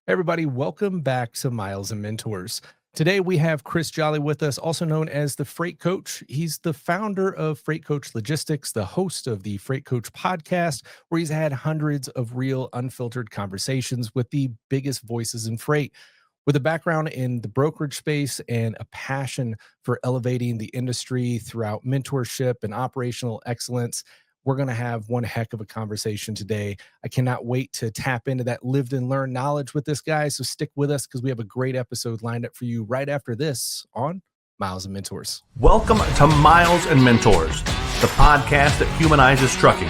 Everybody, welcome back to Miles and Mentors. Today we have Chris Jolly with us, also known as the Freight Coach. He's the founder of Freight Coach Logistics, the host of the Freight Coach podcast, where he's had hundreds of real, unfiltered conversations with the biggest voices in freight. With a background in the brokerage space and a passion for elevating the industry throughout mentorship and operational excellence, we're going to have one heck of a conversation today. I cannot wait to tap into that lived and learned knowledge with this guy. So stick with us because we have a great episode lined up for you right after this on Miles and Mentors. Welcome to Miles and Mentors, the podcast that humanizes trucking,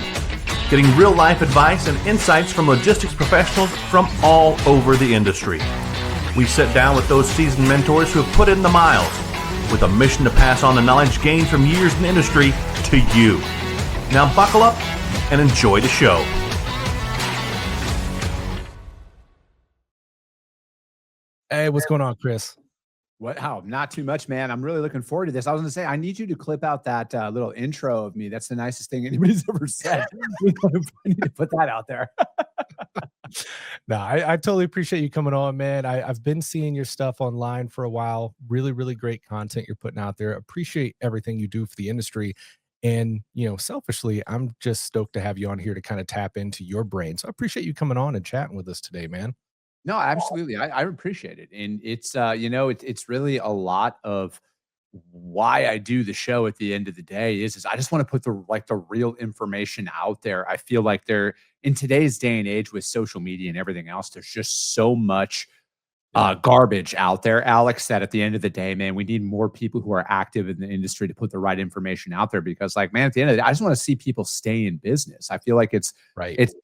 getting real life advice and insights from logistics professionals from all over the industry. We sit down with those seasoned mentors who have put in the miles with a mission to pass on the knowledge gained from years in the industry to you. Now buckle up and enjoy the show. Hey, what's going on, Chris? How? Not too much, man. I'm really looking forward to this. I was going to say, I need you to clip out that little intro of me. That's the nicest thing anybody's ever said. I need to put that out there. No, I totally appreciate you coming on, man. I've been seeing your stuff online for a while. Really, really great content you're putting out there. Appreciate everything you do for the industry. And, selfishly, I'm just stoked to have you on here to kind of tap into your brain. So I appreciate you coming on and chatting with us today, man. No, absolutely. I appreciate it. And it's, it's really a lot of why I do the show at the end of the day is I just want to put the real information out there. I feel like in today's day and age with social media and everything else, there's just so much garbage out there, Alex, that at the end of the day, man, we need more people who are active in the industry to put the right information out there because, like, man, at the end of the day, I just want to see people stay in business. I feel like it's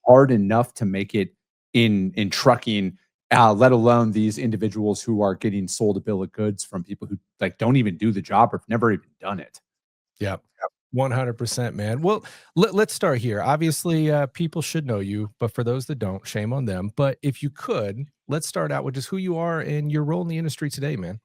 hard enough to make it in trucking, let alone these individuals who are getting sold a bill of goods from people who don't even do the job or have never even done it. Yep. 100%, man. Well, let's start here. Obviously, people should know you, but for those that don't, shame on them. But if you could, let's start out with just who you are and your role in the industry today, man.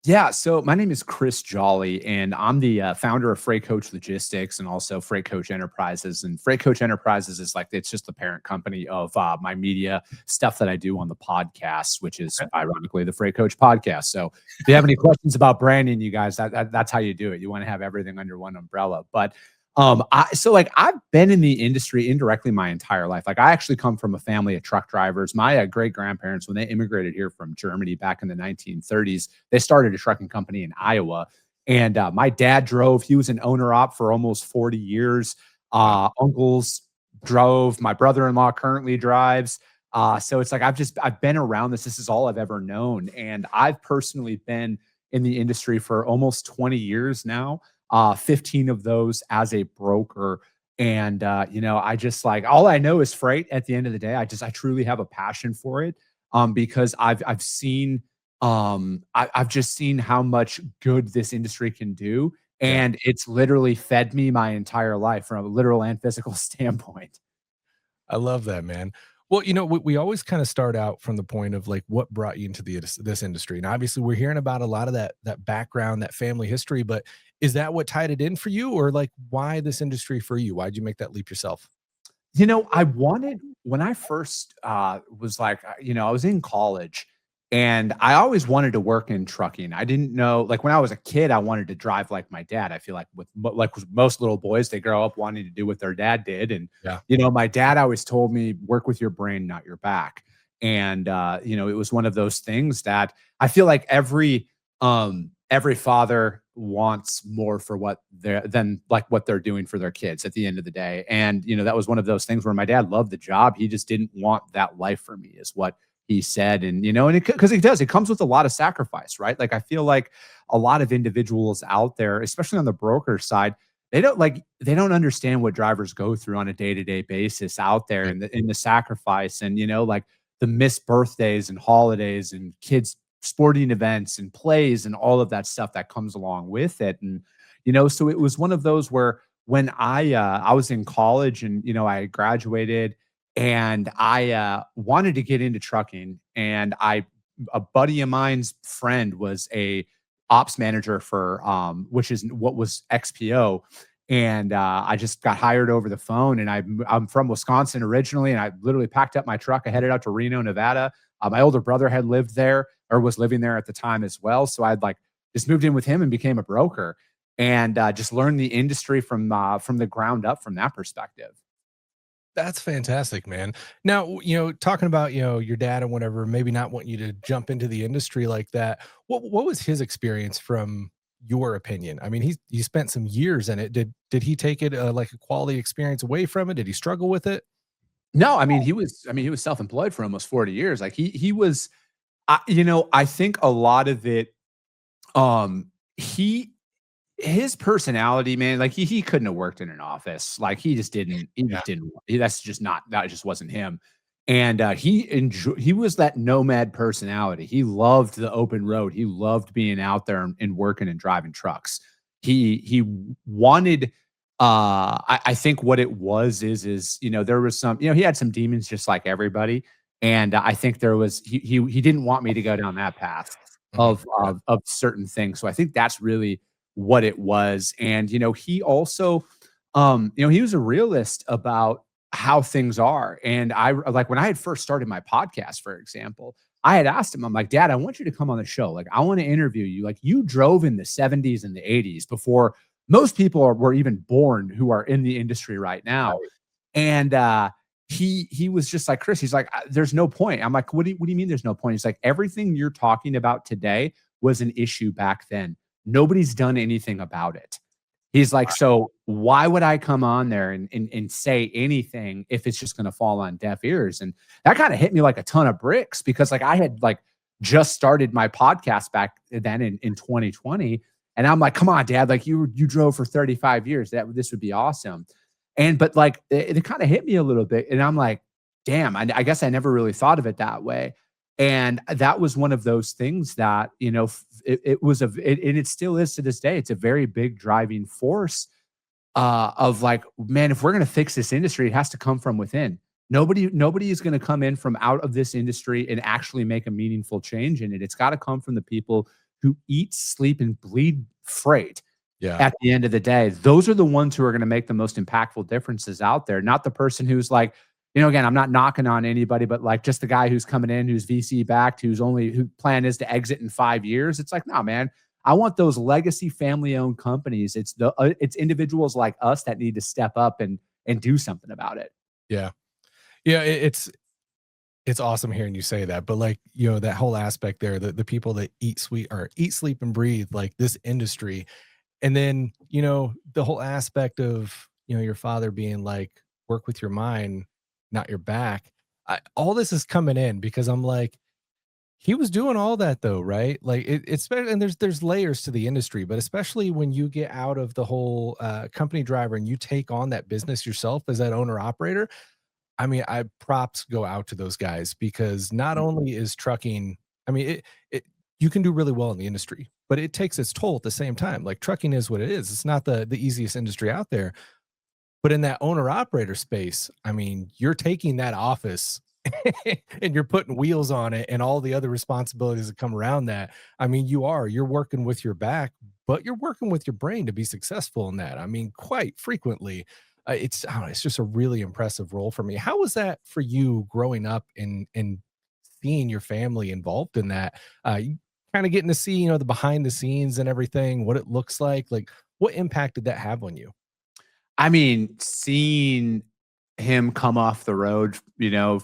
Yeah, so my name is Chris Jolly, and I'm the founder of Freight Coach Logistics and also Freight Coach Enterprises. And Freight Coach Enterprises is it's just the parent company of my media stuff that I do on the podcast, which is ironically the Freight Coach podcast. So if you have any questions about branding, you guys, that's how you do it. You want to have everything under one umbrella. But I've been in the industry indirectly my entire life. I actually come from a family of truck drivers. My great grandparents, when they immigrated here from Germany back in the 1930s, they started a trucking company in Iowa. And my dad drove. He was an owner op for almost 40 years. Uncles drove. My brother-in-law currently drives. So it's I've been around this. This is all I've ever known. And I've personally been in the industry for almost 20 years now. 15 of those as a broker. And, I just all I know is freight at the end of the day. I truly have a passion for it. Because I've seen, I've just seen how much good this industry can do. And it's literally fed me my entire life from a literal and physical standpoint. I love that, man. Well, we always kind of start out from the point of what brought you into this industry. And obviously we're hearing about a lot of that background, that family history, but is that what tied it in for you, or why this industry for you? Why'd you make that leap yourself? I wanted, when I first was I was in college and I always wanted to work in trucking. I didn't know, when I was a kid, I wanted to drive like my dad. I feel with most little boys, they grow up wanting to do what their dad did. And, my dad always told me, work with your brain, not your back. And, it was one of those things that I feel like every father wants more for what they're doing for their kids at the end of the day. And, that was one of those things where my dad loved the job. He just didn't want that life for me, is what he said. And, because it comes with a lot of sacrifice, right? I feel like a lot of individuals out there, especially on the broker side, they don't understand what drivers go through on a day-to-day basis out there, and the sacrifice, and, the missed birthdays and holidays and kids sporting events and plays and all of that stuff that comes along with it. And, so it was one of those where when I was in college and, I graduated and I wanted to get into trucking, and a buddy of mine's friend was a ops manager for, which is what was XPO. And I just got hired over the phone, and I'm from Wisconsin originally. And I literally packed up my truck. I headed out to Reno, Nevada. My older brother had lived there or was living there at the time as well. So I'd like just moved in with him and became a broker and just learned the industry from the ground up from that perspective. That's fantastic, man. Now, talking about, your dad and whatever, maybe not wanting you to jump into the industry like that. What was his experience from your opinion? I mean, he spent some years in it. Did he take it like a quality experience away from it? Did he struggle with it? No, he was self-employed for almost 40 years. Like he was, I think a lot of it, he his personality, man, like he couldn't have worked in an office. Like he Yeah. just didn't. That's just not. That just wasn't him. And he was that nomad personality. He loved the open road. He loved being out there and working and driving trucks. He wanted. I think what it was is there was some he had some demons just like everybody, and I think there was he didn't want me to go down that path Mhm. Yeah. of certain things. So I think that's really what it was. And he also he was a realist about how things are. And I like when I had first started my podcast, for example, I had asked him, I'm like, Dad, I want you to come on the show. Like, I want to interview you. Like, you drove in the 70s and the 80s before most people were even born who are in the industry right now. Right. And he was just like, Chris, he's like, there's no point. I'm like, what do you mean there's no point? He's like, everything you're talking about today was an issue back then. Nobody's done anything about it. He's like, so why would I come on there and say anything if it's just going to fall on deaf ears? And that kind of hit me like a ton of bricks because like I had like just started my podcast back then in 2020. And I'm like, come on, Dad, like you drove for 35 years. This would be awesome. But like it kind of hit me a little bit. And I'm like, damn, I guess I never really thought of it that way. And that was one of those things that, it was and it still is to this day. It's a very big driving force of like, man, if we're going to fix this industry, it has to come from within. Nobody is going to come in from out of this industry and actually make a meaningful change in it. It's got to come from the people who eat, sleep, and bleed freight. Yeah. At the end of the day, those are the ones who are going to make the most impactful differences out there, not the person who's like, again, I'm not knocking on anybody, but like just the guy who's coming in, who's VC backed, who plan is to exit in 5 years. It's like, no, man, I want those legacy family owned companies. It's individuals like us that need to step up and do something about it. Yeah. Yeah. It's awesome hearing you say that, but like, that whole aspect there, the people that eat, sleep and breathe, like this industry. And then, the whole aspect of, your father being like, work with your mind, not your back. All this is coming in because I'm like, he was doing all that though, right? Like it's better. And there's layers to the industry, but especially when you get out of the whole company driver and you take on that business yourself as that owner operator. I mean, props go out to those guys because not only is trucking, I mean, you can do really well in the industry, but it takes its toll at the same time. Like trucking is what it is. It's not the easiest industry out there. But in that owner operator space, I mean, you're taking that office and you're putting wheels on it and all the other responsibilities that come around that. I mean, you're working with your back, but you're working with your brain to be successful in that. I mean, quite frequently, I don't know, it's just a really impressive role for me. How was that for you growing up and seeing your family involved in that? You kind of getting to see, the behind the scenes and everything, what it looks like. Like, what impact did that have on you? I mean, seeing him come off the road,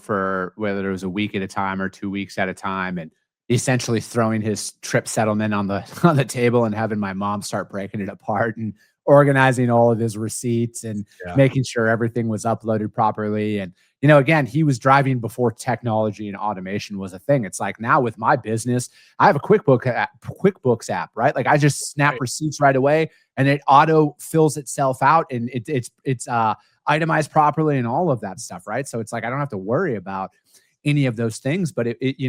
for whether it was a week at a time or 2 weeks at a time, and essentially throwing his trip settlement on the on the table and having my mom start breaking it apart and organizing all of his receipts and Yeah. making sure everything was uploaded properly. And again, he was driving before technology and automation was a thing. It's like now with my business, I have a QuickBooks app, right? Like I just snap Right. receipts right away and it auto fills itself out and it's itemized properly and all of that stuff, right? So it's like I don't have to worry about any of those things. But you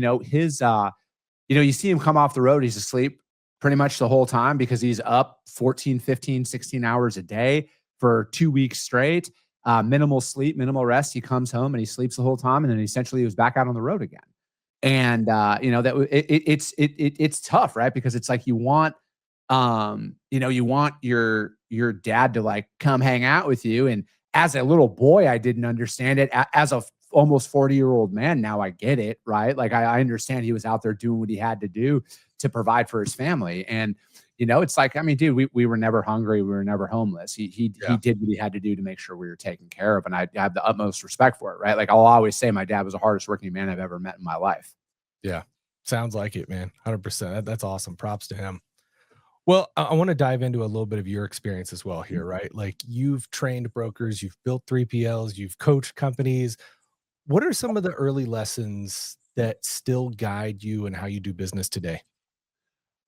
see him come off the road, he's asleep pretty much the whole time because he's up 14, 15, 16 hours a day for 2 weeks straight. Minimal sleep, minimal rest. He comes home and he sleeps the whole time, and then essentially he was back out on the road again. And it's tough, right? Because it's like you want your dad to like come hang out with you. And as a little boy, I didn't understand it. As a almost 40-year-old man now. I get it, right? Like I understand he was out there doing what he had to do to provide for his family. And it's like, I mean, dude, we were never hungry, we were never homeless. He Yeah. did what he had to do to make sure we were taken care of. And I have the utmost respect for it, right? Like I'll always say my dad was the hardest working man I've ever met in my life. Yeah. Sounds like it, man. 100%. That's awesome. Props to him. Well, I want to dive into a little bit of your experience as well here, right? Like you've trained brokers, you've built 3PLs, you've coached companies. What are some of the early lessons that still guide you and how you do business today?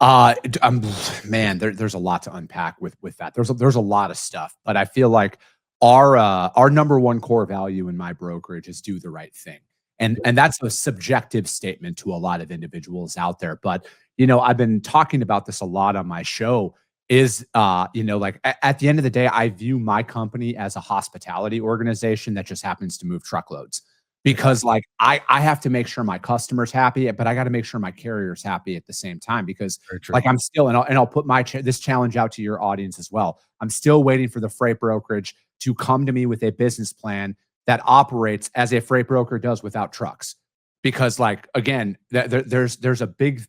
Man, there's a lot to unpack with that. There's a lot of stuff, but I feel like our number one core value in my brokerage is do the right thing. And that's a subjective statement to a lot of individuals out there. But I've been talking about this a lot on my show. Is like at the end of the day, I view my company as a hospitality organization that just happens to move truckloads. Because like I have to make sure my customer's happy, but I got to make sure my carrier's happy at the same time. Because Very true. like I'm still, and I'll put this challenge out to your audience as well. I'm still waiting for the freight brokerage to come to me with a business plan that operates as a freight broker does without trucks. Because like again, there's a big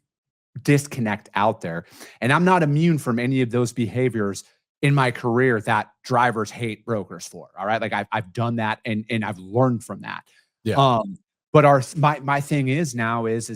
disconnect out there, and I'm not immune from any of those behaviors in my career that drivers hate brokers for. All right, like I've done that, and I've learned from that. Yeah. But my thing is now is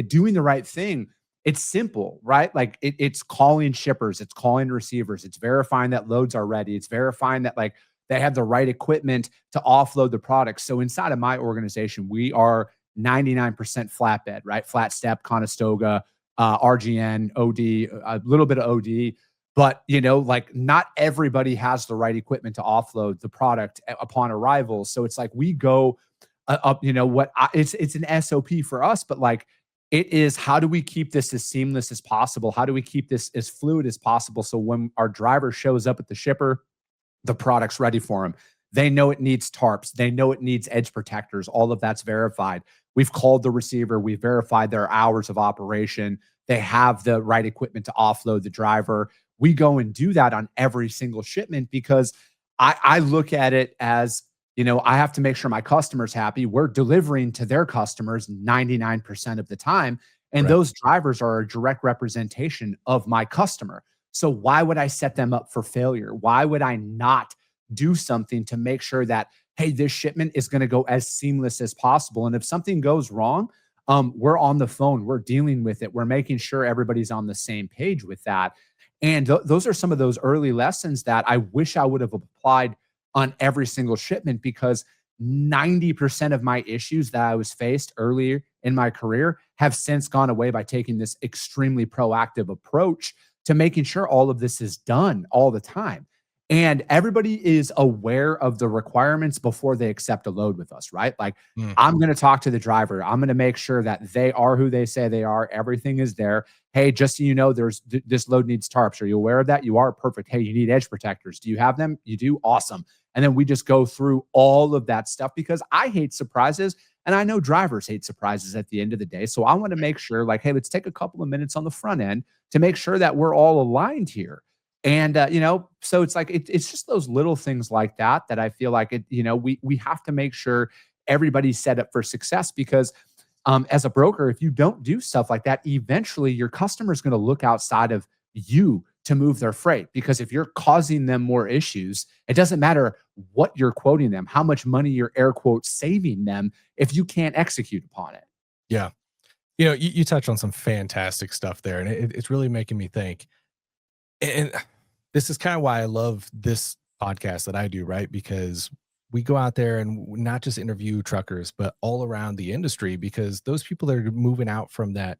doing the right thing. It's simple, right? Like it's calling shippers, it's calling receivers, it's verifying that loads are ready, it's verifying that like they have the right equipment to offload the products. So inside of my organization, we are 99% flatbed, right? Flat step, Conestoga, RGN, OD, a little bit of OD. But like not everybody has the right equipment to offload the product upon arrival. So it's like we go up, it's an SOP for us, but like it is, how do we keep this as seamless as possible? How do we keep this as fluid as possible? So when our driver shows up at the shipper, the product's ready for him. They know it needs tarps. They know it needs edge protectors. All of that's verified. We've called the receiver. We've verified their hours of operation. They have the right equipment to offload the driver. We go and do that on every single shipment because I look at it as, I have to make sure my customer's happy. We're delivering to their customers 99% of the time. And Right. those drivers are a direct representation of my customer. So why would I set them up for failure? Why would I not do something to make sure that, hey, this shipment is going to go as seamless as possible? And if something goes wrong, we're on the phone, we're dealing with it. We're making sure everybody's on the same page with that. And those are some of those early lessons that I wish I would have applied on every single shipment, because 90% of my issues that I was faced earlier in my career have since gone away by taking this extremely proactive approach to making sure all of this is done all the time. And everybody is aware of the requirements before they accept a load with us, right? Like I'm going to talk to the driver. I'm going to make sure that they are who they say they are. Everything is there. Hey, just so you know, this load needs tarps. Are you aware of that? You are. Perfect. Hey, you need edge protectors. Do you have them? You do. Awesome. And then we just go through all of that stuff, because I hate surprises. And I know drivers hate surprises at the end of the day. So I want to make sure, like, hey, let's take a couple of minutes on the front end to make sure that we're all aligned here. And, so it's like, it's just those little things like that I feel like we have to make sure everybody's set up for success, because as a broker, if you don't do stuff like that, eventually your customer is going to look outside of you to move their freight. Because if you're causing them more issues, it doesn't matter what you're quoting them, how much money you're air quote saving them, if you can't execute upon it. Yeah. You touch on some fantastic stuff there, and it's really making me think. And this is kind of why I love this podcast that I do, right? Because we go out there and not just interview truckers, but all around the industry, because those people that are moving out from that,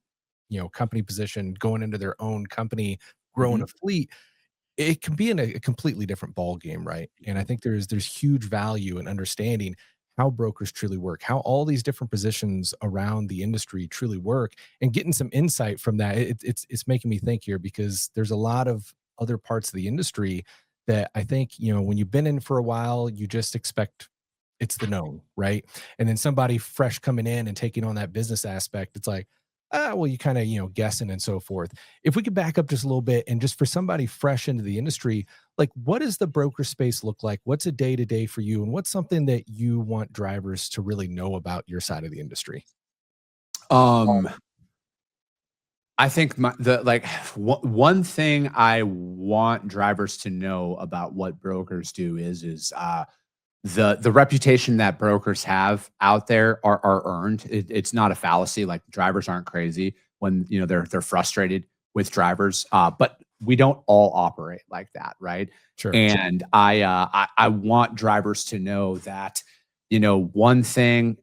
company position, going into their own company, growing a fleet, it can be in a completely different ball game, right? And I think there's huge value in understanding how brokers truly work, how all these different positions around the industry truly work, and getting some insight from that. It's making me think here, because there's a lot of other parts of the industry that I think, when you've been in for a while, you just expect it's the known, right? And then somebody fresh coming in and taking on that business aspect, it's like, Well, you kind of, guessing and so forth. If we could back up just a little bit and just for somebody fresh into the industry, like what does the broker space look like? What's a day to day for you? And what's something that you want drivers to really know about your side of the industry? Um, I think one thing I want drivers to know about what brokers do is the reputation that brokers have out there are earned. It's not a fallacy. Like drivers aren't crazy when they're frustrated with drivers, but we don't all operate like that, right? Sure. And I want drivers to know that one thing.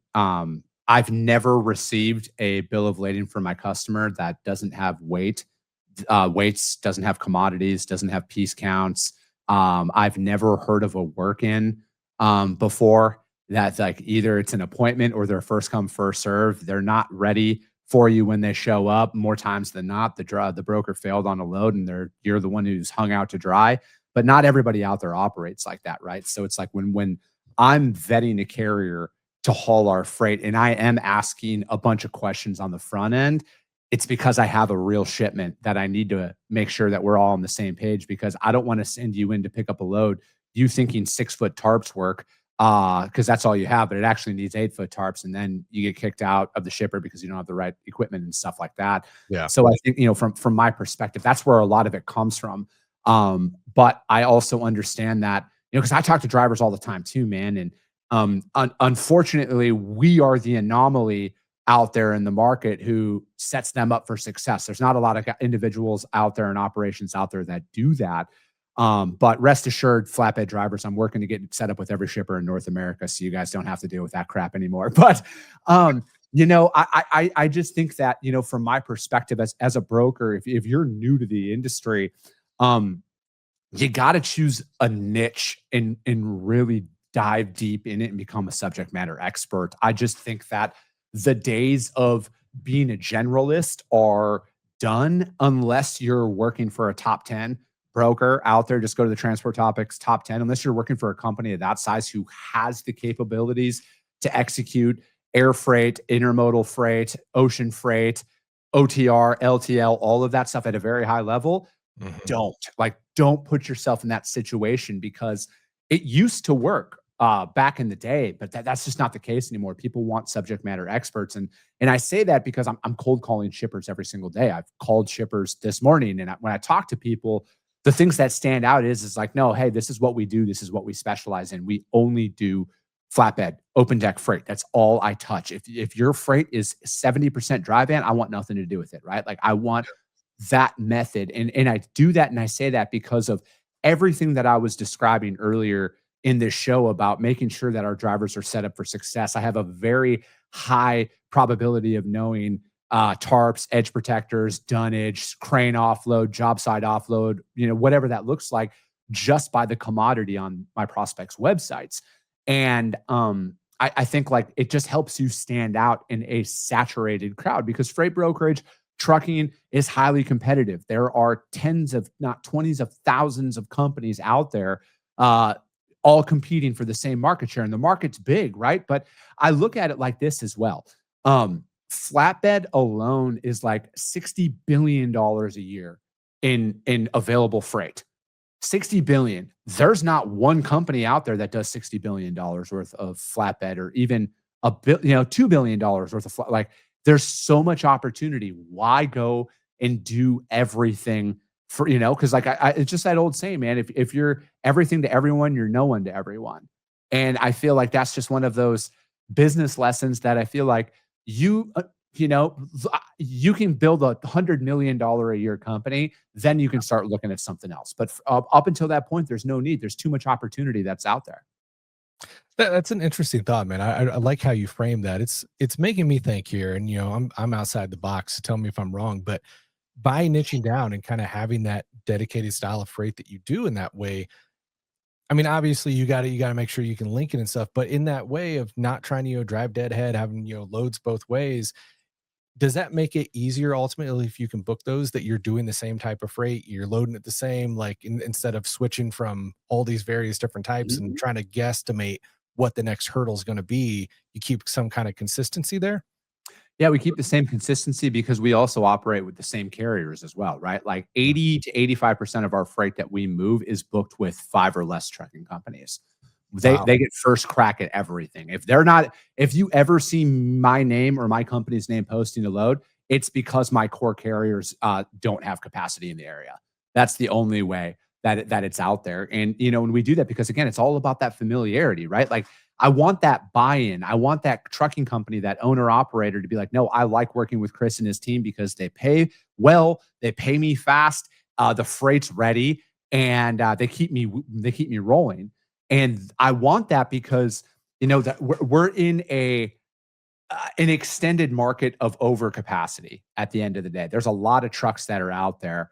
I've never received a bill of lading from my customer that doesn't have weights, doesn't have commodities, doesn't have piece counts. I've never heard of a work-in before that's like either it's an appointment or they're first come, first serve. They're not ready for you when they show up. More times than not, the broker failed on a load and you're the one who's hung out to dry. But not everybody out there operates like that, right? So it's like when I'm vetting a carrier to haul our freight and I am asking a bunch of questions on the front end, it's because I have a real shipment that I need to make sure that we're all on the same page, because I don't want to send you in to pick up a load, you thinking 6-foot tarps work, because that's all you have, but it actually needs 8-foot tarps, and then you get kicked out of the shipper because you don't have the right equipment and stuff like that. Yeah. So I think, from my perspective, that's where a lot of it comes from. But I also understand that, because I talk to drivers all the time too, man. And unfortunately, we are the anomaly out there in the market who sets them up for success. There's not a lot of individuals out there and operations out there that do that. But rest assured, flatbed drivers, I'm working to get set up with every shipper in North America, so you guys don't have to deal with that crap anymore. But I just think that, from my perspective as a broker, if you're new to the industry, you got to choose a niche and really dive deep in it and become a subject matter expert. I just think that the days of being a generalist are done unless you're working for a top 10 broker out there. Just go to the Transport Topics top 10. Unless you're working for a company of that size who has the capabilities to execute air freight, intermodal freight, ocean freight, OTR, LTL, all of that stuff at a very high level, don't put yourself in that situation, because it used to work back in the day, but that's just not the case anymore. People want subject matter experts. And I say that because I'm cold calling shippers every single day. I've called shippers this morning. And when I talk to people, the things that stand out is like, no, hey, this is what we do. This is what we specialize in. We only do flatbed, open deck freight. That's all I touch. If your freight is 70% dry van, I want nothing to do with it, right? Like I want that method. And I do that. And I say that because of everything that I was describing earlier in this show about making sure that our drivers are set up for success. I have a very high probability of knowing tarps, edge protectors, dunnage, crane offload, job site offload, whatever that looks like, just by the commodity on my prospects' websites. And I think like it just helps you stand out in a saturated crowd, because freight brokerage, trucking is highly competitive. There are tens of, not 20s of thousands of companies out there, all competing for the same market share. And the market's big, right? But I look at it like this as well. Flatbed alone is like $60 billion a year in available freight. 60 billion. There's not one company out there that does $60 billion worth of flatbed, or even $2 billion worth of like, there's so much opportunity. Why go and do everything for, cause like it's just that old saying, man, if you're everything to everyone, you're no one to everyone. And I feel like that's just one of those business lessons that I feel like you can build $100 million a year company, then you can start looking at something else. But up until that point, there's no need. There's too much opportunity that's out there. That's an interesting thought, man. I like how you frame that. It's making me think here, and I'm outside the box. So tell me if I'm wrong, but by niching down and kind of having that dedicated style of freight that you do in that way, I mean, obviously you got to make sure you can link it and stuff, but in that way of not trying to drive deadhead, having loads both ways, does that make it easier ultimately if you can book those, that you're doing the same type of freight, you're loading it the same, like instead of switching from all these various different types and trying to guesstimate what the next hurdle is going to be, you keep some kind of consistency there? Yeah, we keep the same consistency because we also operate with the same carriers as well, right? Like 80 to 85% of our freight that we move is booked with 5 or less trucking companies. Wow. They get first crack at everything. If you ever see my name or my company's name posting a load, it's because my core carriers don't have capacity in the area. That's the only way that it's out there. And when we do that, because again, it's all about that familiarity, right? Like I want that buy-in. I want that trucking company, that owner operator to be like, no, I like working with Chris and his team because they pay well, they pay me fast, the freight's ready, and they keep me rolling. And I want that because that we're in an extended market of overcapacity at the end of the day. There's a lot of trucks that are out there.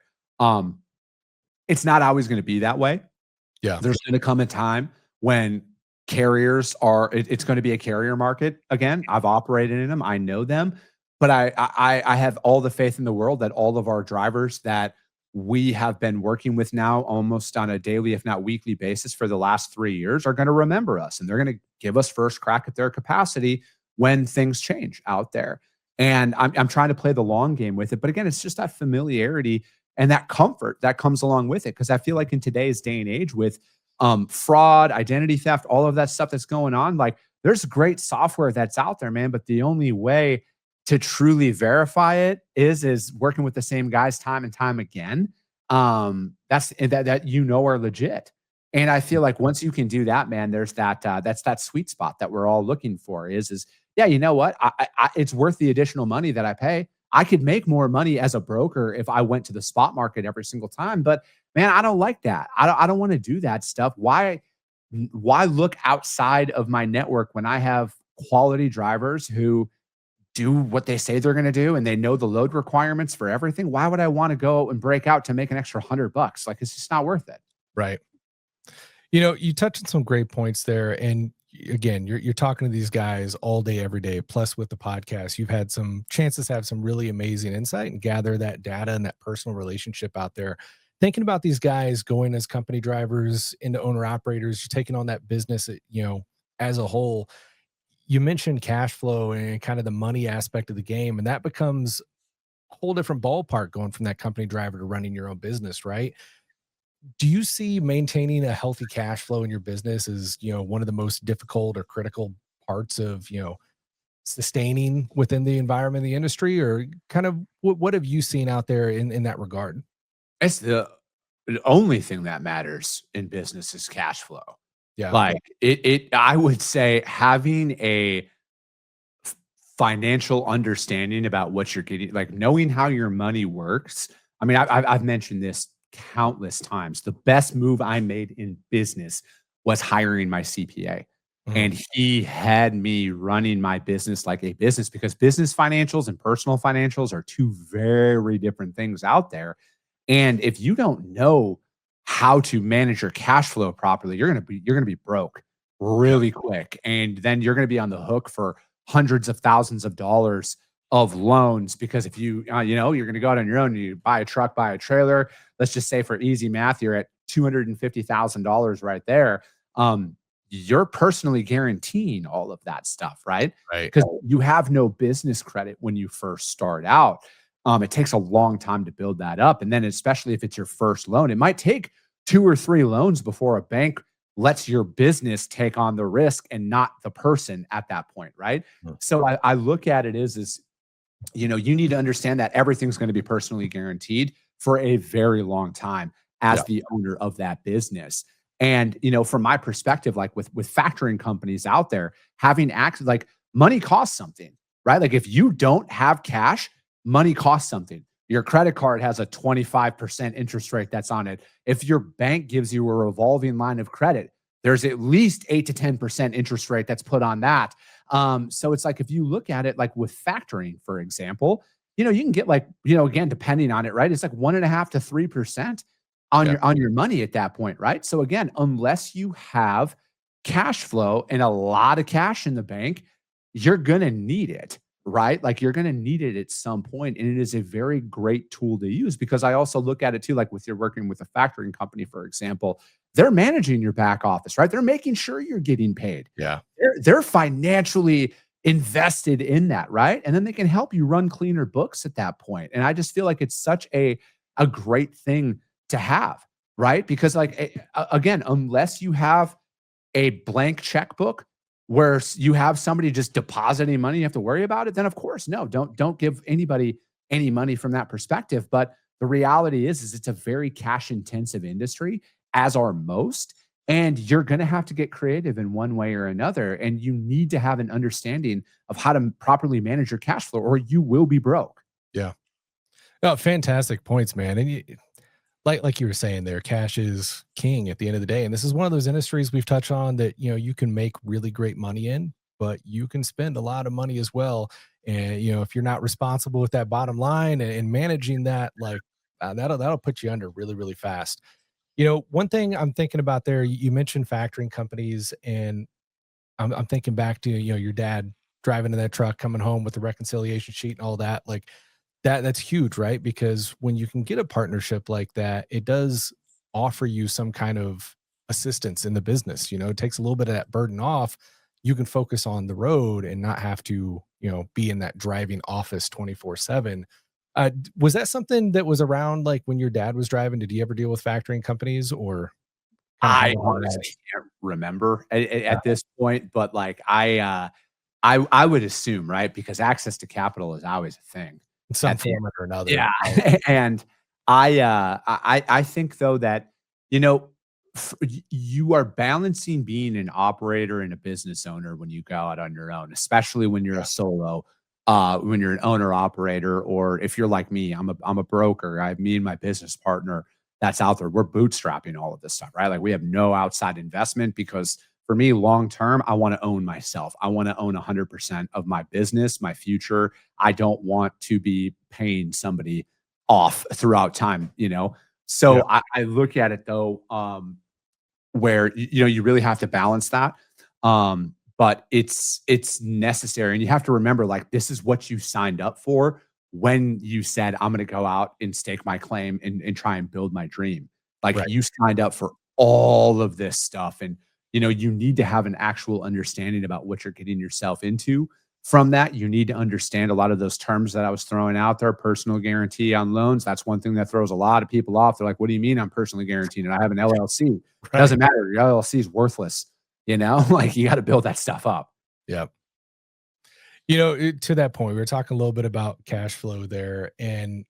It's not always going to be that way. Yeah. There's going to come a time when it's going to be a carrier market again. I've operated in them. I know them, but I have all the faith in the world that all of our drivers that we have been working with now almost on a daily, if not weekly basis for the last 3 years are going to remember us, and they're going to give us first crack at their capacity when things change out there. And I'm trying to play the long game with it. But again, it's just that familiarity and that comfort that comes along with it. Because I feel like in today's day and age with fraud, identity theft, all of that stuff that's going on, like there's great software that's out there, man. But the only way to truly verify it is working with the same guys time and time again. That are legit. And I feel like once you can do that, man, there's that's that sweet spot that we're all looking for is yeah, you know what? It's worth the additional money that I pay. I could make more money as a broker if I went to the spot market every single time. But man, I don't like that. I don't want to do that stuff. Why look outside of my network when I have quality drivers who do what they say they're going to do and they know the load requirements for everything? Why would I want to go and break out to make an extra $100? Like, it's just not worth it. Right. You touched on some great points there. And again, you're talking to these guys all day, every day. Plus with the podcast, you've had some chances to have some really amazing insight and gather that data and that personal relationship out there. Thinking about these guys going as company drivers into owner operators, you're taking on that business, as a whole. You mentioned cash flow and kind of the money aspect of the game, and that becomes a whole different ballpark going from that company driver to running your own business, right? Do you see maintaining a healthy cash flow in your business as, one of the most difficult or critical parts of, sustaining within the environment, the industry, or kind of what have you seen out there in that regard? It's the only thing that matters in business is cash flow. Yeah. Like I would say having a financial understanding about what you're getting, like knowing how your money works. I mean, I've mentioned this countless times. The best move I made in business was hiring my CPA. And he had me running my business like a business, because business financials and personal financials are two very different things out there. And if you don't know how to manage your cash flow properly, you're going to be broke really quick. And then you're going to be on the hook for hundreds of thousands of dollars of loans, because if you're going to go out on your own, you buy a truck, buy a trailer. Let's just say for easy math, you're at $250,000 right there. You're personally guaranteeing all of that stuff, right? Right. Because you have no business credit when you first start out. It takes a long time to build that up. And then especially if it's your first loan, it might take 2 or 3 loans before a bank lets your business take on the risk and not the person at that point, right? So I look at it as you need to understand that everything's going to be personally guaranteed for a very long time as the owner of that business. And, from my perspective, like with factoring companies out there, having access, like money costs something, right? Like if you don't have cash, money costs something. Your credit card has a 25% interest rate that's on it. If your bank gives you a revolving line of credit, there's at least 8 to 10% interest rate that's put on that. So it's like, if you look at it like with factoring, for example, you can get like, again, depending on it, right? It's like 1.5 to 3% on your money at that point, right? So again, unless you have cash flow and a lot of cash in the bank, you're going to need it, right? Like you're going to need it at some point. And it is a very great tool to use, because I also look at it too, like with you're working with a factoring company, for example, they're managing your back office, right? They're making sure you're getting paid. Yeah. They're financially invested in that, right? And then they can help you run cleaner books at that point. And I just feel like it's such a great thing to have, right? Because like again, unless you have a blank checkbook where you have somebody just depositing money, you have to worry about it, then of course, no, don't give anybody any money from that perspective. But the reality is it's a very cash intensive industry, as are most. And you're going to have to get creative in one way or another. And you need to have an understanding of how to properly manage your cash flow, or you will be broke. Yeah. No, fantastic points, man. And like you were saying there, cash is king at the end of the day. And this is one of those industries we've touched on that, you can make really great money in, but you can spend a lot of money as well. And, if you're not responsible with that bottom line and managing that, like that'll put you under really, really fast. One thing I'm thinking about there, you mentioned factoring companies, and I'm thinking back to, your dad driving in that truck, coming home with the reconciliation sheet and all that. Like that's huge, right? Because when you can get a partnership like that, it does offer you some kind of assistance in the business. It takes a little bit of that burden off. You can focus on the road and not have to, be in that driving office 24/7. Was that something that was around like when your dad was driving? Did he ever deal with factoring companies, or kind of I how that? honestly can't remember at this point, but like I would assume, right? Because access to capital is always a thing In some at the form or another. yeah. And I think though that, you know, you are balancing being an operator and a business owner when you go out on your own, especially when you're Yeah. a solo, when you're an owner operator, or if you're like me, I'm a broker. I have me and my business partner that's out there. We're bootstrapping all of this stuff, right? Like we have no outside investment because for me, long term, I want to own myself. I want to own 100% of my business, my future. I don't want to be paying somebody off throughout time, you know? Yeah. So I look at it though, where you know you really have to balance that. But it's necessary, and you have to remember like this is what you signed up for when you said I'm going to go out and stake my claim and try and build my dream. Like Right. you signed up for all of this stuff, and you know you need to have an actual understanding about what you're getting yourself into. From that, you need to understand a lot of those terms that I was throwing out there. Personal guarantee on loans. That's one thing that throws a lot of people off. They're like, "What do you mean I'm personally guaranteed and I have an LLC?" Right. Doesn't matter. Your LLC is worthless. You know, like you got to build that stuff up. Yeah. To that point, we were talking a little bit about cash flow there, and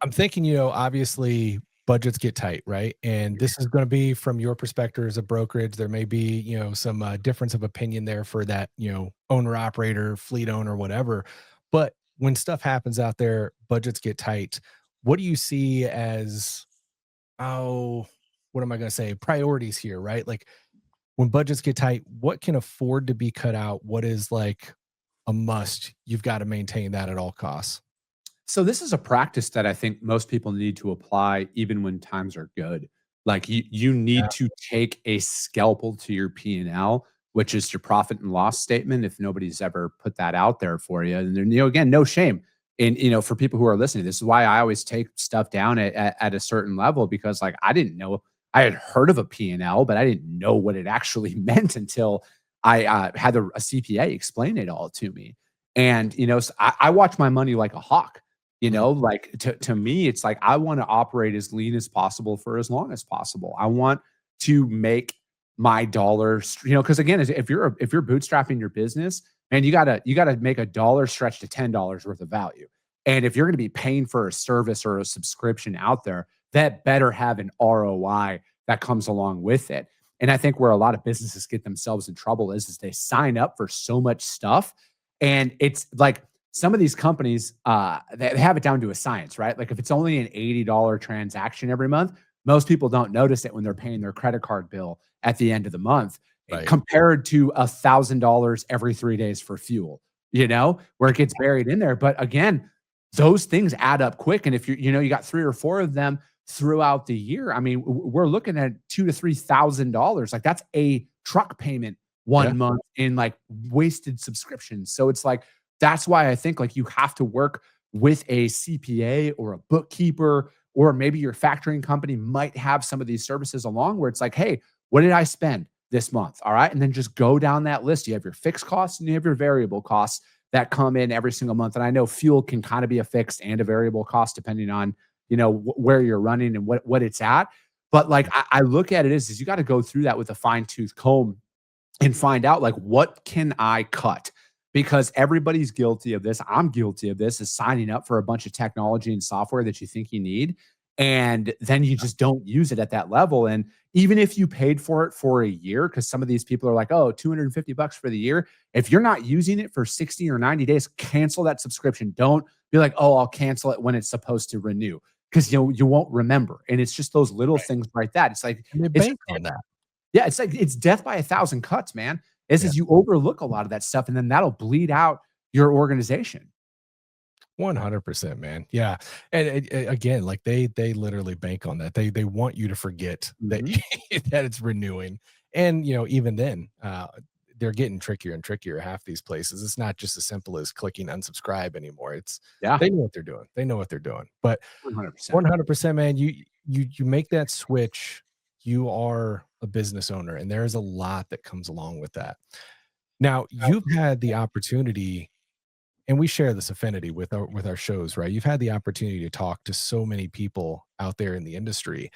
I'm thinking, obviously budgets get tight, right? And this is going to be from your perspective as a brokerage. There may be, some difference of opinion there for that, owner operator, fleet owner, whatever. But when stuff happens out there, budgets get tight. What do you see as, oh, what am I going to say? Priorities here, right? Like when budgets get tight, what can afford to be cut out? What is like a must? You've got to maintain that at all costs. So this is a practice that I think most people need to apply even when times are good. Like you need to take a scalpel to your P&L, which is your profit and loss statement. If nobody's ever put that out there for you, and then again, no shame. And for people who are listening, this is why I always take stuff down at a certain level because like I didn't know I had heard of a P&L, but I didn't know what it actually meant until I had a CPA explain it all to me. And so I watch my money like a hawk. Mm. Like to me, it's like I want to operate as lean as possible for as long as possible. I want to make my dollars, because again, if you're bootstrapping your business, man, you gotta make a dollar stretch to $10 worth of value. And if you're going to be paying for a service or a subscription out there, that better have an ROI that comes along with it. And I think where a lot of businesses get themselves in trouble is they sign up for so much stuff, and it's like some of these companies, they have it down to a science, right? Like if it's only an $80 transaction every month, most people don't notice it when they're paying their credit card bill at the end of the month, Right. compared to $1,000 every 3 days for fuel, where it gets buried in there. But again, those things add up quick. And if you got 3 or 4 of them throughout the year, I mean, we're looking at $2,000 to $3,000. Like that's a truck payment Yeah. one month in like wasted subscriptions. So it's like, that's why I think like you have to work with a CPA or a bookkeeper, or maybe your factoring company might have some of these services along where it's like, hey, what did I spend? this month. All right. And then just go down that list. You have your fixed costs and you have your variable costs that come in every single month. And I know fuel can kind of be a fixed and a variable cost depending on, where you're running and what it's at. But like, I look at it is you got to go through that with a fine tooth comb and find out like, what can I cut? Because everybody's guilty of this. I'm guilty of this, is signing up for a bunch of technology and software that you think you need. And then you just don't use it at that level. And even if you paid for it for a year, because some of these people are like, oh, $250 for the year. If you're not using it for 60 or 90 days, cancel that subscription. Don't be like, oh, I'll cancel it when it's supposed to renew, because you won't remember. And it's just those little things like that. It's like, And they bank on that. yeah, it's like it's death by a thousand cuts, man. Is you overlook a lot of that stuff, and then that'll bleed out your organization. 100%, man. Yeah. And again, like they literally bank on that. They want you to forget that that it's renewing. And even then, they're getting trickier and trickier. Half these places, it's not just as simple as clicking unsubscribe anymore. It's they know what they're doing. They know what they're doing. But 100%, man, you make that switch. You are a business owner, and there is a lot that comes along with that. Now, you've had the opportunity, and we share this affinity with our shows, right? You've had the opportunity to talk to so many people out there in the industry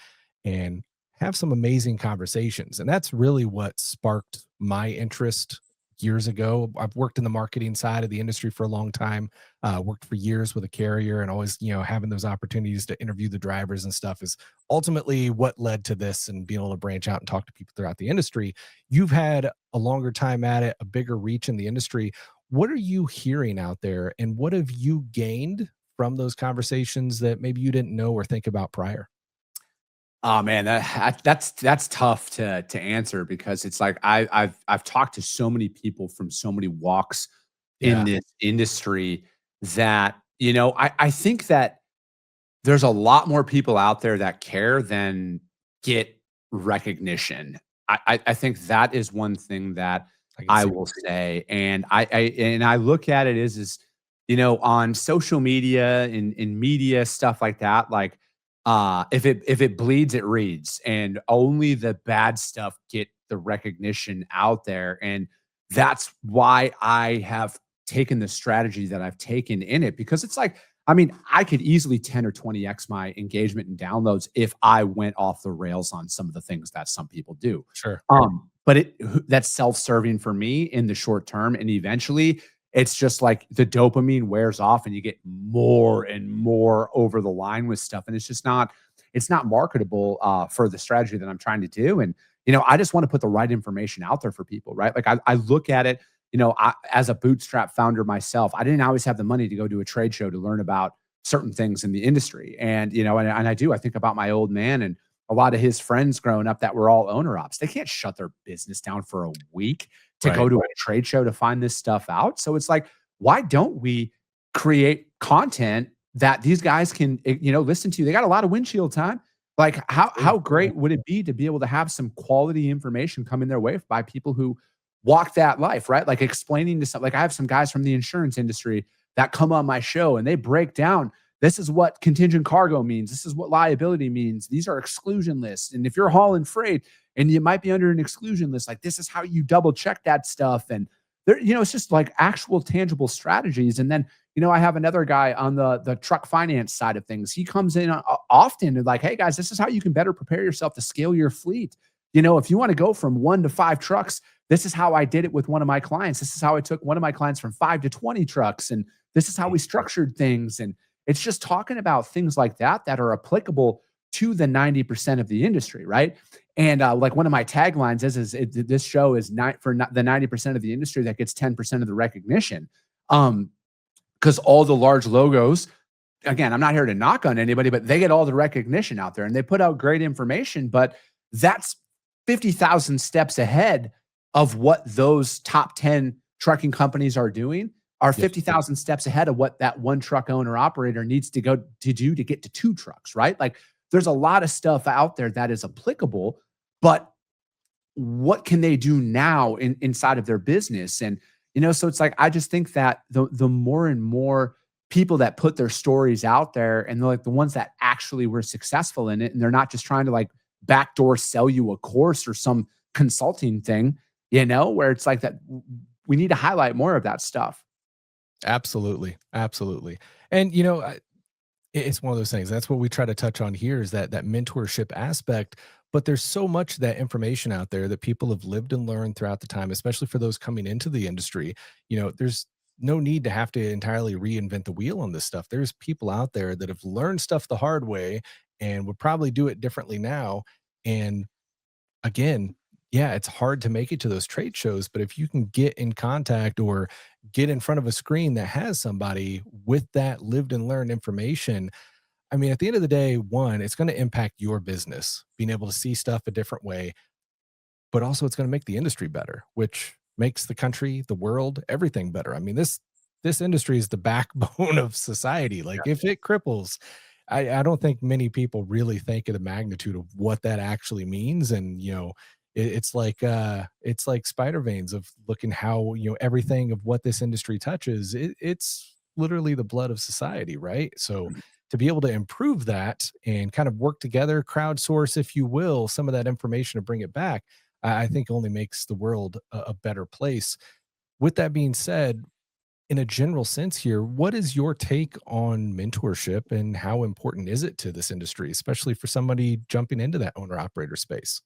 and have some amazing conversations. And that's really what sparked my interest years ago. I've worked in the marketing side of the industry for a long time, worked for years with a carrier, and always, having those opportunities to interview the drivers and stuff is ultimately what led to this, and being able to branch out and talk to people throughout the industry. You've had a longer time at it, a bigger reach in the industry. What are you hearing out there, and what have you gained from those conversations that maybe you didn't know or think about prior? Oh man, that's tough to answer, because it's like I've talked to so many people from so many walks in this industry that I think that there's a lot more people out there that care than get recognition. I think that is one thing that I will say, and I look at it is on social media, in media, stuff like that, like. If it bleeds, it reads, and only the bad stuff get the recognition out there. And that's why I have taken the strategy that I've taken in it, because it's like, I mean, I could easily 10 or 20x my engagement and downloads if I went off the rails on some of the things that some people do. Sure. But that's self-serving for me in the short term. And eventually it's just like the dopamine wears off and you get more and more over the line with stuff. And it's not marketable for the strategy that I'm trying to do. And, I just want to put the right information out there for people, right? Like I look at it, as a bootstrap founder myself, I didn't always have the money to go to a trade show to learn about certain things in the industry. And, and I think about my old man and a lot of his friends growing up that were all owner ops. They can't shut their business down for a week to go to a trade show to find this stuff out. So it's like, why don't we create content that these guys can, listen to? They got a lot of windshield time. Like how great would it be to be able to have some quality information come in their way by people who walk that life, right? Like explaining to some, like I have some guys from the insurance industry that come on my show and they break down, this is what contingent cargo means. This is what liability means. These are exclusion lists. And if you're hauling freight and you might be under an exclusion list, like this is how you double check that stuff. And there, it's just like actual tangible strategies. And then, I have another guy on the truck finance side of things. He comes in often and like, hey guys, this is how you can better prepare yourself to scale your fleet. If you want to go from 1 to 5 trucks, this is how I did it with one of my clients. This is how I took one of my clients from 5 to 20 trucks. And this is how we structured things. And it's just talking about things like that are applicable to the 90% of the industry, right? And like one of my taglines is this show is for the 90% of the industry that gets 10% of the recognition. Because all the large logos, again, I'm not here to knock on anybody, but they get all the recognition out there and they put out great information, but that's 50,000 steps ahead of what those top 10 trucking companies are doing. Are 50,000 steps ahead of what that one truck owner operator needs to go to do to get to 2 trucks, right? Like there's a lot of stuff out there that is applicable, but what can they do now inside of their business? And, so it's like, I just think that the more and more people that put their stories out there and they're like the ones that actually were successful in it, and they're not just trying to like backdoor sell you a course or some consulting thing, where it's like that. We need to highlight more of that stuff. Absolutely. Absolutely. And, it's one of those things. That's what we try to touch on here is that mentorship aspect. But there's so much that information out there that people have lived and learned throughout the time, especially for those coming into the industry. There's no need to have to entirely reinvent the wheel on this stuff. There's people out there that have learned stuff the hard way and would probably do it differently now. And again, yeah, it's hard to make it to those trade shows, but if you can get in contact or get in front of a screen that has somebody with that lived and learned information, I mean, at the end of the day, one, it's going to impact your business, being able to see stuff a different way, but also it's going to make the industry better, which makes the country, the world, everything better. I mean, this industry is the backbone of society. Like if it cripples, I don't think many people really think of the magnitude of what that actually means. And it's like spider veins of looking how everything of what this industry touches. It's literally the blood of society, right? So to be able to improve that and kind of work together, crowdsource, if you will, some of that information to bring it back, I think only makes the world a better place. With that being said, in a general sense here, what is your take on mentorship and how important is it to this industry, especially for somebody jumping into that owner operator space?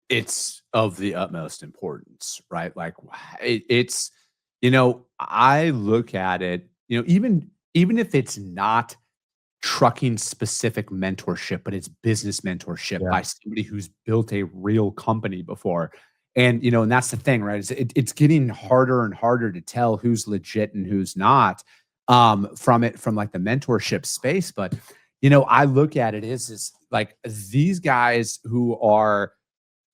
It's of the utmost importance, right? Like it's, I look at it, even if it's not trucking specific mentorship, but it's business mentorship Yeah. by somebody who's built a real company before. And that's the thing, right? It's getting harder and harder to tell who's legit and who's not from like the mentorship space. But I look at it is like these guys who are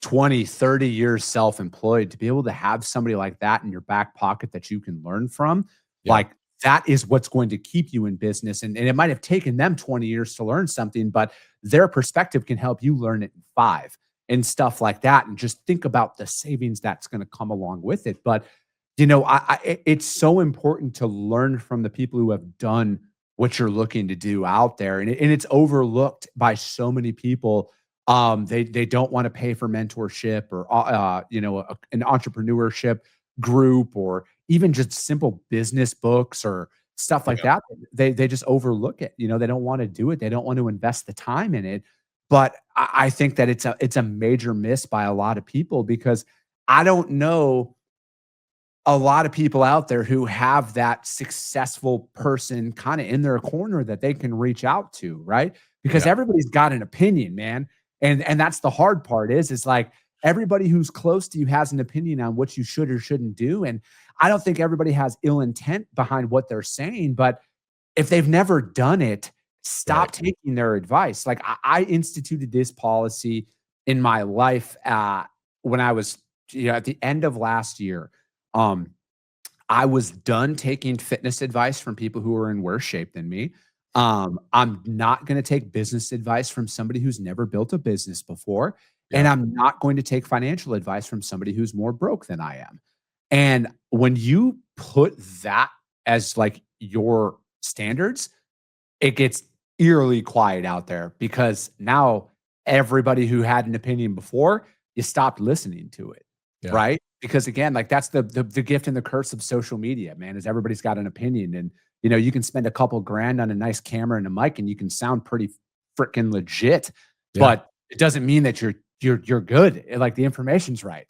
20, 30 years self-employed, to be able to have somebody like that in your back pocket that you can learn from, Yeah. like that is what's going to keep you in business. And it might have taken them 20 years to learn something, but their perspective can help you learn it in 5 and stuff like that. And just think about the savings that's going to come along with it. But, it's so important to learn from the people who have done what you're looking to do out there. And it's overlooked by so many people. They don't want to pay for mentorship or an entrepreneurship group or even just simple business books or stuff like Yeah. that. They just overlook it. They don't want to do it. They don't want to invest the time in it. But I think that it's a major miss by a lot of people because I don't know a lot of people out there who have that successful person kind of in their corner that they can reach out to, right? Because Yeah. everybody's got an opinion, man. And that's the hard part is like everybody who's close to you has an opinion on what you should or shouldn't do. And I don't think everybody has ill intent behind what they're saying, but if they've never done it, stop Right. taking their advice. Like I instituted this policy in my life when I was at the end of last year. Um, I was done taking fitness advice from people who were in worse shape than me. I'm not going to take business advice from somebody who's never built a business before. And Yeah. I'm not going to take financial advice from somebody who's more broke than I am. And when you put that as like your standards, it gets eerily quiet out there because now everybody who had an opinion before, you stopped listening to it. Yeah. Right? Because again, like that's the gift and the curse of social media, man, is everybody's got an opinion. And you can spend a couple grand on a nice camera and a mic and you can sound pretty freaking legit, Yeah. but it doesn't mean that you're good. Like the information's right.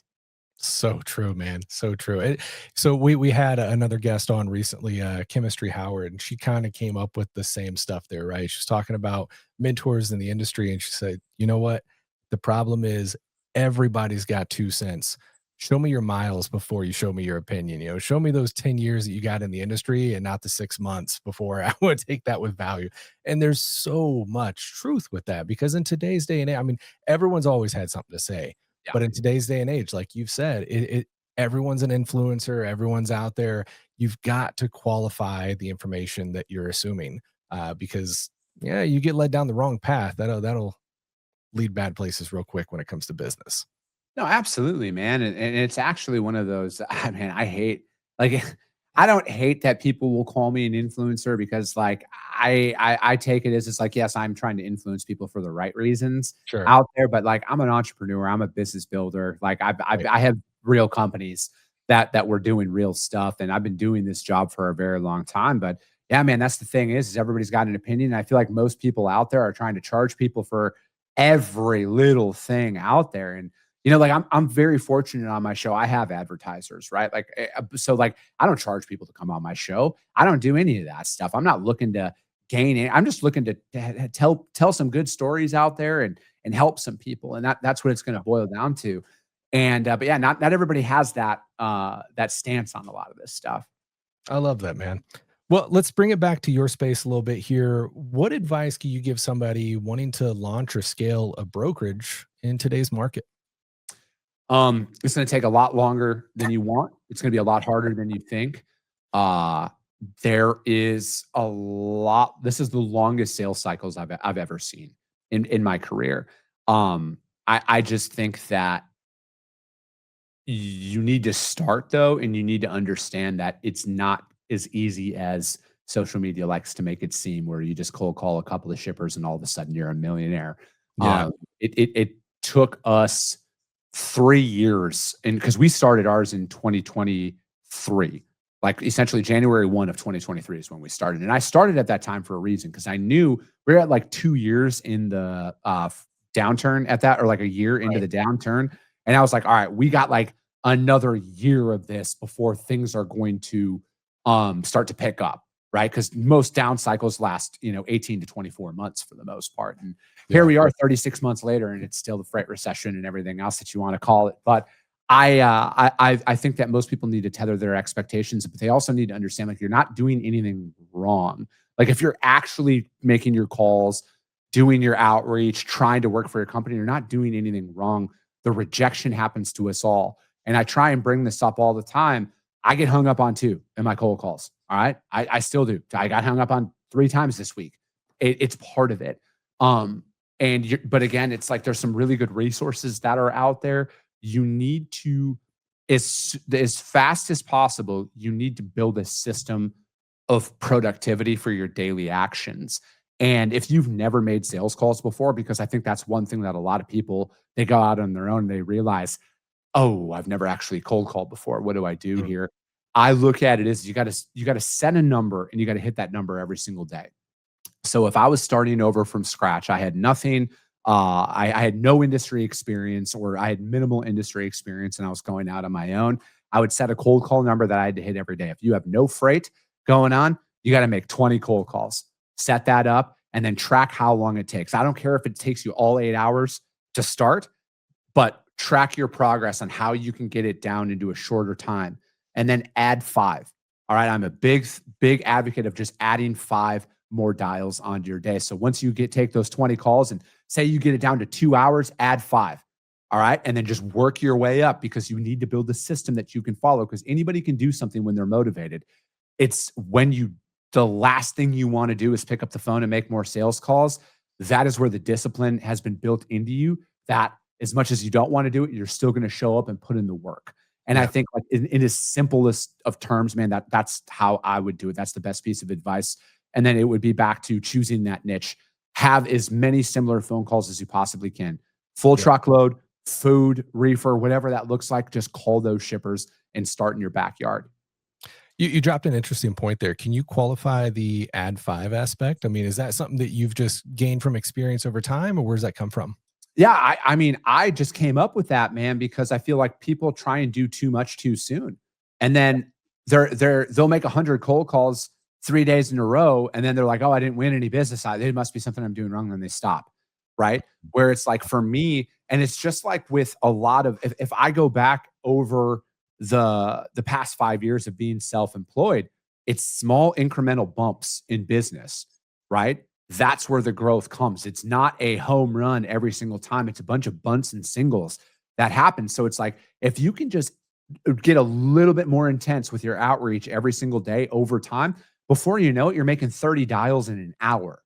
So true, man. So true. So we had another guest on recently, Chemistry Howard, and she kind of came up with the same stuff there, right? She was talking about mentors in the industry, and she said, "You know what? The problem is everybody's got 2 cents. Show me your miles before you show me your opinion. Show me those 10 years that you got in the industry and not the 6 months before I would take that with value." And there's so much truth with that because in today's day and age, I mean, everyone's always had something to say, Yeah. but in today's day and age, like you've said, everyone's an influencer, everyone's out there. You've got to qualify the information that you're assuming, because yeah, you get led down the wrong path. That'll lead bad places real quick when it comes to business. No, absolutely, man. And it's actually one of those, man, I hate like I don't hate that people will call me an influencer because like I take it as it's like, yes, I'm trying to influence people for the right reasons Sure. out there, but like I'm an entrepreneur, I'm a business builder. Like Right. I have real companies that we're doing real stuff, and I've been doing this job for a very long time. But yeah, man, that's the thing is everybody's got an opinion. I feel like most people out there are trying to charge people for every little thing out there. And like I'm very fortunate on my show. I have advertisers, right? Like so like I don't charge people to come on my show. I don't do any of that stuff. I'm not looking to gain it. I'm just looking to tell some good stories out there and help some people. And that's what it's going to boil down to. And but yeah, not everybody has that that stance on a lot of this stuff. I love that, man. Well, let's bring it back to your space a little bit here. What advice can you give somebody wanting to launch or scale a brokerage in today's market? It's going to take a lot longer than you want. It's going to be a lot harder than you think. There is a lot. This is the longest sales cycles I've ever seen in my career. I just think that you need to start though, and you need to understand that it's not as easy as social media likes to make it seem, where you just cold call a couple of shippers and all of a sudden you're a millionaire. Yeah. It took us 3 years, and because we started ours in 2023, like essentially January 1 of 2023 is when we started. And I started at that time for a reason, because I knew we were at like 2 years in the downturn at that, or like a year into the downturn. And I was like, all right, we got like another year of this before things are going to start to pick up, right? Because most down cycles last, 18 to 24 months for the most part. And here we are 36 months later, and it's still the freight recession and everything else that you want to call it. But I think that most people need to tether their expectations, but they also need to understand, like, you're not doing anything wrong. Like if you're actually making your calls, doing your outreach, trying to work for your company, you're not doing anything wrong. The rejection happens to us all. And I try and bring this up all the time. I get hung up on too in my cold calls. All right. I still do. I got hung up on 3 times this week. It's part of it. But again, it's like there's some really good resources that are out there. You need to, as fast as possible, you need to build a system of productivity for your daily actions. And if you've never made sales calls before, because I think that's one thing that a lot of people, they go out on their own, they realize, oh, I've never actually cold called before. What do I do here? I look at it as you got to set a number, and you got to hit that number every single day. So if I was starting over from scratch, I had nothing, I had no industry experience, or I had minimal industry experience, and I was going out on my own, I would set a cold call number that I had to hit every day. If you have no freight going on, you got to make 20 cold calls. Set that up and then track how long it takes. I don't care if it takes you all 8 hours to start, but track your progress on how you can get it down into a shorter time, and then add 5. All right. I'm a big advocate of just adding 5 more dials onto your day. So once you take those 20 calls and say you get it down to 2 hours, add 5. All right. And then just work your way up, because you need to build a system that you can follow, because anybody can do something when they're motivated. It's when the last thing you want to do is pick up the phone and make more sales calls. That is where the discipline has been built into you, that as much as you don't want to do it, you're still going to show up and put in the work. And I think, like, in as simplest of terms, man, that's how I would do it. That's the best piece of advice. And then it would be back to choosing that niche. Have as many similar phone calls as you possibly can. Full truckload, food, reefer, whatever that looks like. Just call those shippers and start in your backyard. You dropped an interesting point there. Can you qualify the add 5 aspect? I mean, is that something that you've just gained from experience over time, or where does that come from? Yeah, I mean, I just came up with that, man, because I feel like people try and do too much too soon. And then they'll make 100 cold calls 3 days in a row, and then they're like, oh, I didn't win any business. It must be something I'm doing wrong. Then they stop, right? Where it's like, for me, and it's just like with a lot of, if I go back over the past 5 years of being self-employed, it's small incremental bumps in business, right? That's where the growth comes. It's not a home run every single time. It's a bunch of bunts and singles that happen. So it's like, if you can just get a little bit more intense with your outreach every single day over time, before you know it, you're making 30 dials in an hour.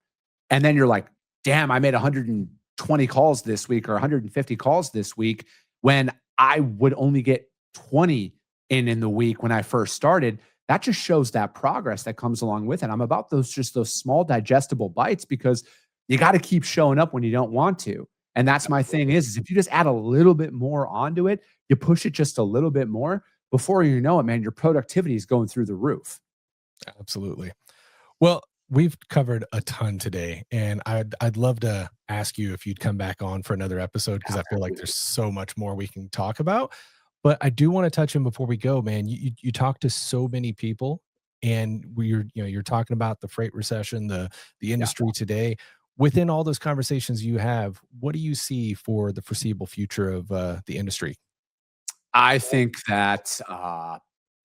And then you're like, damn, I made 120 calls this week, or 150 calls this week, when I would only get 20 in the week when I first started. that just shows that progress that comes along with it. I'm about those small digestible bites because you got to keep showing up when you don't want to. And that's my thing is if you just add a little bit more onto it, you push it just a little bit more, before you know it, man, your productivity is going through the roof. Absolutely. Well, we've covered a ton today, and I'd love to ask you if you'd come back on for another episode, because I feel like there's so much more we can talk about. But I do want to touch on before we go, man. You talk to so many people, and you're talking about the freight recession, the industry today. Within all those conversations you have, what do you see for the foreseeable future of the industry? I think that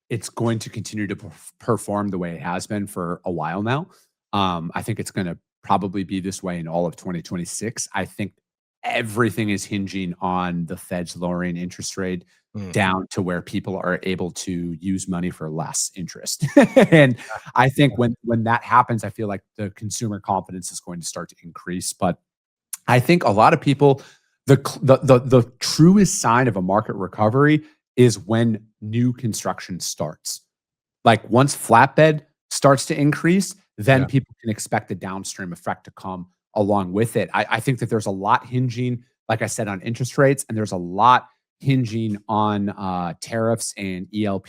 it's going to continue to perform the way it has been for a while now. I think it's going to probably be this way in all of 2026. I think everything is hinging on the Fed's lowering interest rate Mm, down to where people are able to use money for less interest. And I think when that happens, I feel like the consumer confidence is going to start to increase. But I think a lot of people, the truest sign of a market recovery is when new construction starts. Like once flatbed starts to increase, then yeah, people can expect the downstream effect to come along with it. I think that there's a lot hinging, like I said, on interest rates, and there's a lot hinging on tariffs and ELP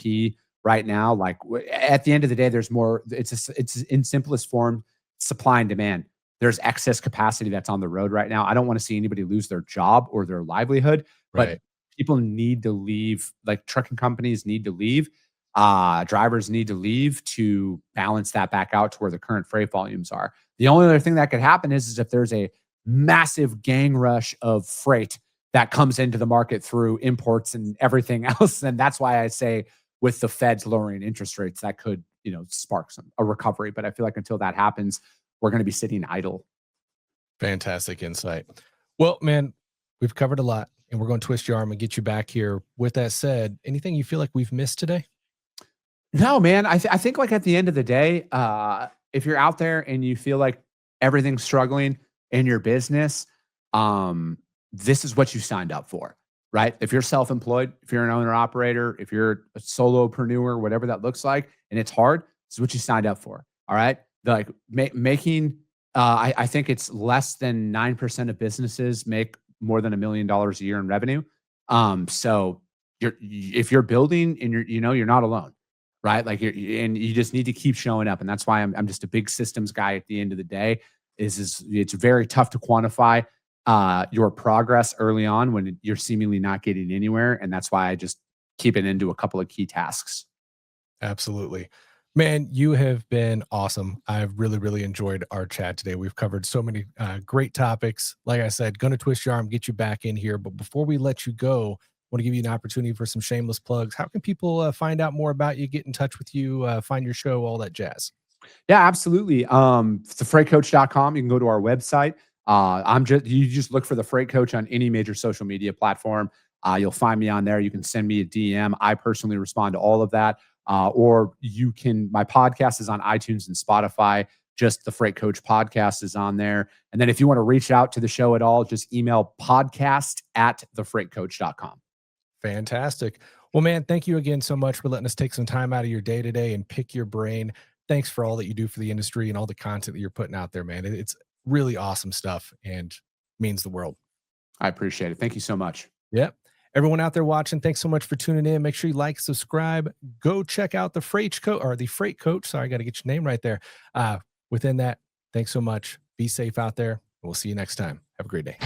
right now. Like at the end of the day, there's more. It's in simplest form, supply and demand. There's excess capacity that's on the road right now. I don't want to see anybody lose their job or their livelihood, but right. people need to leave. Like trucking companies need to leave. Drivers need to leave to balance that back out to where the current freight volumes are. The only other thing that could happen is if there's a massive gang rush of freight that comes into the market through imports and everything else. And that's why I say with the Feds lowering interest rates, that could, spark a recovery. But I feel like until that happens, we're going to be sitting idle. Fantastic insight. Well, man, we've covered a lot, and we're going to twist your arm and get you back here. With that said, anything you feel like we've missed today? No, man. I think like at the end of the day, if you're out there and you feel like everything's struggling in your business, this is what you signed up for, right? If you're self-employed, if you're an owner operator, if you're a solopreneur, whatever that looks like, and it's hard, this is what you signed up for. All right. Like making, I think it's less than 9% of businesses make more than $1 million a year in revenue. So if you're building and you're not alone, right? Like and you just need to keep showing up. And that's why I'm just a big systems guy at the end of the day is it's very tough to quantify your progress early on when you're seemingly not getting anywhere. And that's why I just keep it into a couple of key tasks. Absolutely. Man, you have been awesome. I've really, really enjoyed our chat today. We've covered so many great topics. Like I said, going to twist your arm, get you back in here. But before we let you go, I want to give you an opportunity for some shameless plugs. How can people find out more about you, get in touch with you, find your show, all that jazz? Yeah, absolutely. Thefreightcoach.com. You can go to our website. You just look for the Freight Coach on any major social media platform. You'll find me on there. You can send me a DM. I personally respond to all of that. Or my podcast is on iTunes and Spotify. Just the Freight Coach podcast is on there. And then if you want to reach out to the show at all, just email podcast@thefreightcoach.com. Fantastic. Well, man, thank you again so much for letting us take some time out of your day today and pick your brain. Thanks for all that you do for the industry and all the content that you're putting out there, man. It's really awesome stuff and means the world. I appreciate it. Thank you so much. Yep. Everyone out there watching, thanks so much for tuning in. Make sure you like, subscribe, go check out the Freight Coach. Sorry, I got to get your name right there. Within that, thanks so much. Be safe out there. We'll see you next time. Have a great day.